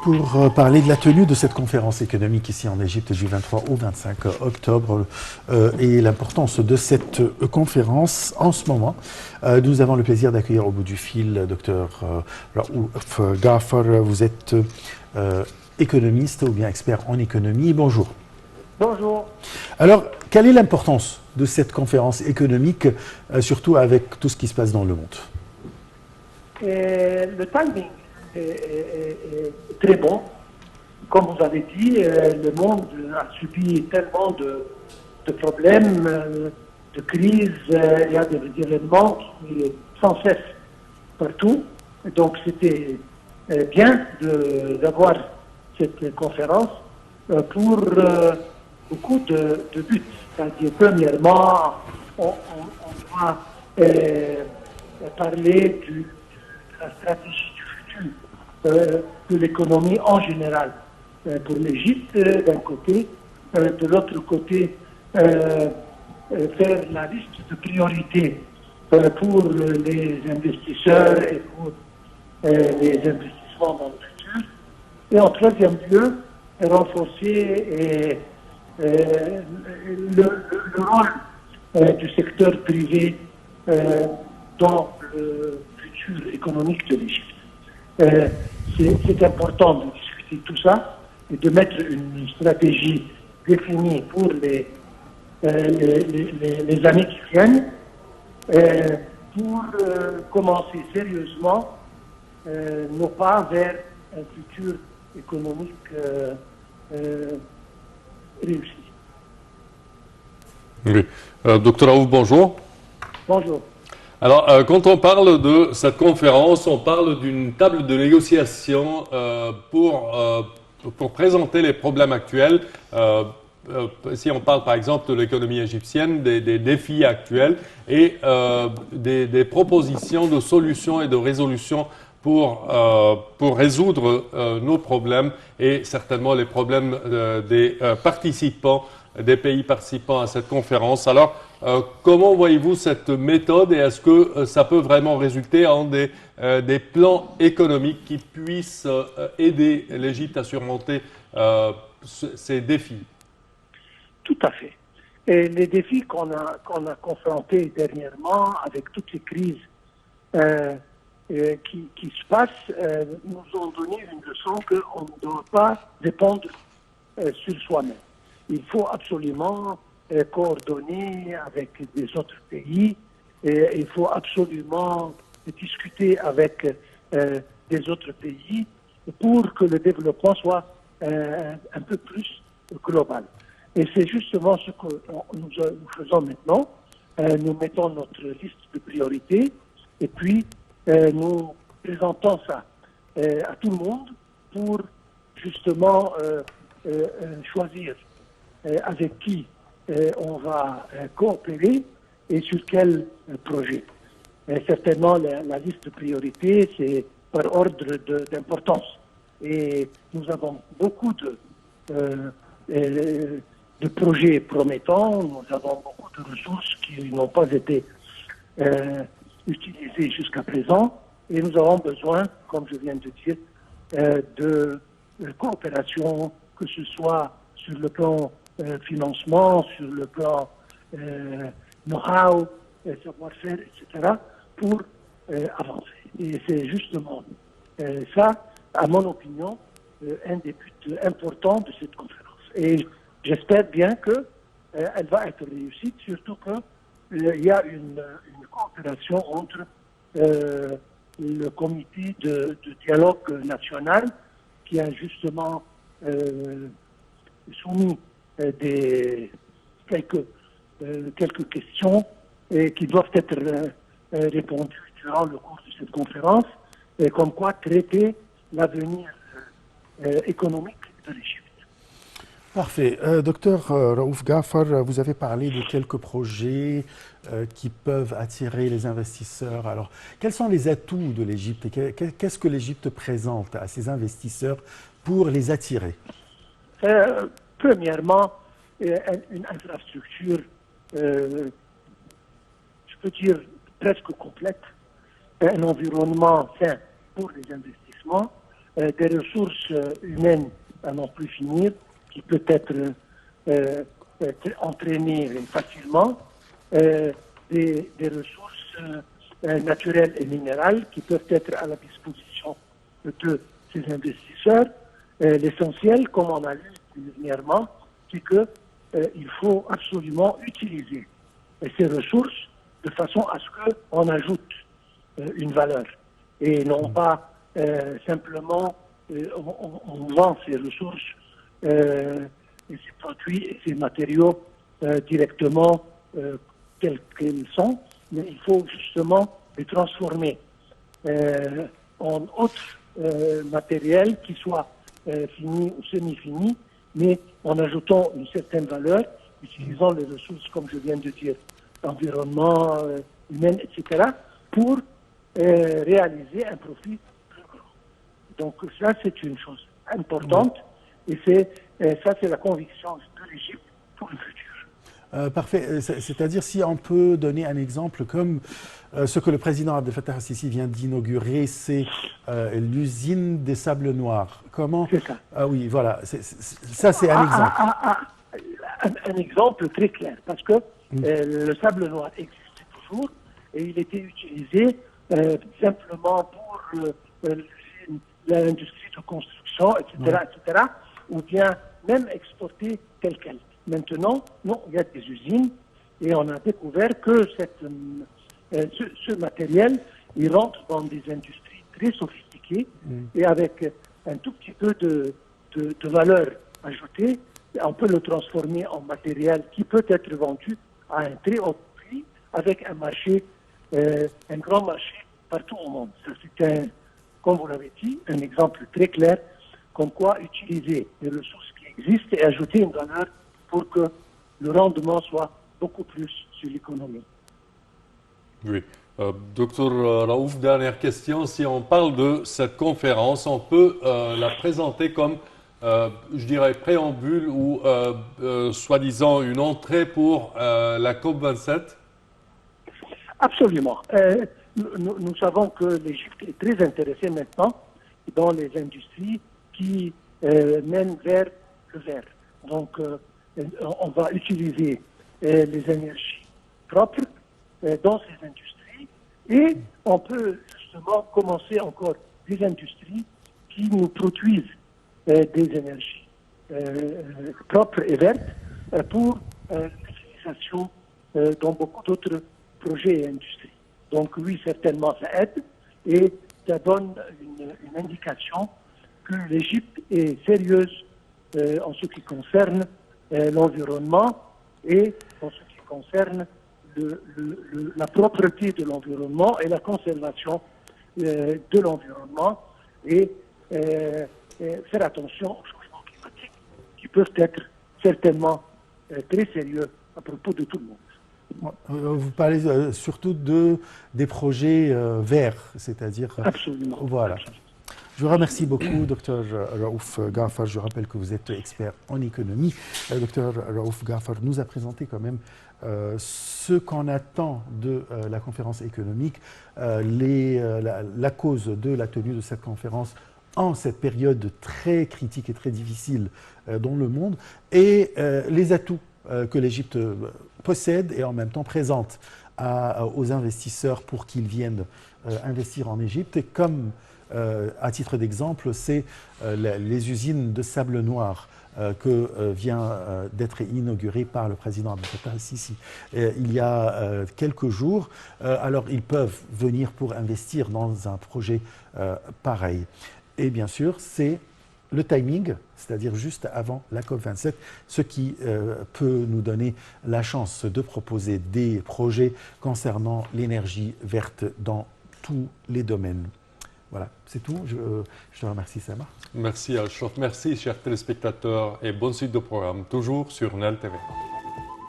pour parler de la tenue de cette conférence économique ici en Égypte du 23 au 25 octobre et l'importance de cette conférence en ce moment. Nous avons le plaisir d'accueillir au bout du fil Dr Raouf Ghaffar. Vous êtes économiste ou bien expert en économie. Bonjour. Bonjour. Alors, quelle est l'importance de cette conférence économique, surtout avec tout ce qui se passe dans le monde? Le timing est très bon. Comme vous avez dit, le monde a subi tellement de problèmes, de crises, il y a des événements qui sans cesse partout. Donc c'était bien d'avoir cette conférence pour beaucoup de buts. C'est-à-dire, premièrement, on doit parler de la stratégie du futur de l'économie en général pour l'Égypte d'un côté, de l'autre côté faire la liste de priorités pour les investisseurs et pour les investissements dans le futur, et en troisième lieu renforcer le rôle du secteur privé dans le futur économique de l'Égypte. C'est important de discuter tout ça et de mettre une stratégie définie pour les années qui viennent pour commencer sérieusement nos pas vers un futur économique réussi. Oui. Docteur Raouf, bonjour. Bonjour. Alors, quand on parle de cette conférence, on parle d'une table de négociation pour présenter les problèmes actuels. Si on parle par exemple de l'économie égyptienne, des défis actuels et des propositions de solutions et de résolutions pour résoudre nos problèmes et certainement les problèmes des participants, des pays participants à cette conférence. Alors, comment voyez-vous cette méthode et est-ce que ça peut vraiment résulter en des plans économiques qui puissent aider l'Égypte à surmonter ces défis? Tout à fait. Et les défis qu'on a confrontés dernièrement avec toutes les crises qui se passent nous ont donné une leçon qu'on ne doit pas dépendre sur soi-même. Il faut absolument coordonner avec des autres pays et il faut absolument discuter avec des autres pays pour que le développement soit un peu plus global. Et c'est justement ce que nous faisons maintenant. Nous mettons notre liste de priorités et puis nous présentons ça à tout le monde pour justement choisir avec qui on va coopérer et sur quel projet. Certainement, la liste de priorités, c'est par ordre d'importance. Et nous avons beaucoup de projets promettants, nous avons beaucoup de ressources qui n'ont pas été utilisées jusqu'à présent, et nous avons besoin, comme je viens de dire, de coopération, que ce soit sur le plan financement, sur le plan know-how, savoir-faire, etc., pour avancer. Et c'est justement ça, à mon opinion, un des buts importants de cette conférence. Et j'espère bien qu'elle va être réussie, surtout qu'il y a une coopération entre le comité de dialogue national qui a justement soumis quelques questions qui doivent être répondues durant le cours de cette conférence, et comme quoi traiter l'avenir économique de l'Égypte. Parfait. Docteur Raouf Ghaffar, vous avez parlé de quelques projets qui peuvent attirer les investisseurs. Alors, quels sont les atouts de l'Égypte? Qu'est-ce que l'Égypte présente à ses investisseurs pour les attirer? Premièrement, une infrastructure, je peux dire, presque complète, un environnement sain pour les investissements, des ressources humaines à n'en plus finir, qui peut être entraînées facilement, des ressources naturelles et minérales qui peuvent être à la disposition de ces investisseurs. L'essentiel, comme on a lu dernièrement, c'est qu'il faut absolument utiliser ces ressources de façon à ce qu'on ajoute une valeur et non pas simplement on vend ces ressources et ces produits et ces matériaux directement tels qu'ils sont, mais il faut justement les transformer en autre matériel qui soit fini ou semi-fini, mais en ajoutant une certaine valeur, utilisant les ressources, comme je viens de dire, l'environnement humain, etc., pour réaliser un profit plus grand. Donc ça, c'est une chose importante, et ça, c'est la conviction de l'Égypte pour le futur. Parfait. C'est-à-dire, si on peut donner un exemple comme ce que le président Abdel Fattah al-Sisi vient d'inaugurer, c'est l'usine des sables noirs. Comment? C'est ça. Ah oui, voilà. Ça, c'est un exemple. Un exemple très clair, parce que le sable noir existe toujours et il était utilisé simplement pour l'industrie de construction, etc., etc., ou bien même exporté tel quel. Maintenant, non, il y a des usines et on a découvert que ce matériel, il rentre dans des industries très sophistiquées et avec un tout petit peu de valeur ajoutée, on peut le transformer en matériel qui peut être vendu à un très haut prix avec un marché, un grand marché partout au monde. Ça, c'est comme vous l'avez dit, un exemple très clair comme quoi utiliser les ressources qui existent et ajouter une valeur pour que le rendement soit beaucoup plus sur l'économie. Oui. Docteur Raouf, dernière question. Si on parle de cette conférence, on peut la présenter comme, je dirais, préambule ou soi-disant une entrée pour la COP27? Absolument. Nous savons que l'Égypte est très intéressée maintenant dans les industries qui mènent vers le vert. Donc, on va utiliser les énergies propres dans ces industries et on peut justement commencer encore des industries qui nous produisent des énergies propres et vertes pour l'utilisation dans beaucoup d'autres projets et industries. Donc oui, certainement ça aide et ça donne une indication que l'Égypte est sérieuse en ce qui concerne l'environnement et en ce qui concerne la propreté de l'environnement et la conservation de l'environnement et faire attention aux changements climatiques qui peuvent être certainement très sérieux à propos de tout le monde. Vous parlez surtout des projets verts, c'est-à-dire... Absolument. Voilà. Absolument. Je vous remercie beaucoup, Dr Raouf Ghafar. Je rappelle que vous êtes expert en économie. Dr Raouf Ghafar nous a présenté quand même ce qu'on attend de la conférence économique, la cause de la tenue de cette conférence en cette période très critique et très difficile dans le monde, et les atouts que l'Égypte possède et en même temps présente aux investisseurs pour qu'ils viennent investir en Égypte. Et comme à titre d'exemple, c'est les usines de sable noir que vient d'être inaugurée par le président Abdel Fattah al-Sisi il y a quelques jours. Alors, ils peuvent venir pour investir dans un projet pareil. Et bien sûr, c'est le timing, c'est-à-dire juste avant la COP27, ce qui peut nous donner la chance de proposer des projets concernant l'énergie verte dans tous les domaines. Voilà, c'est tout. Je te remercie, Samar. Merci, Alchof. Merci, chers téléspectateurs, et bonne suite de programme, toujours sur NEL TV.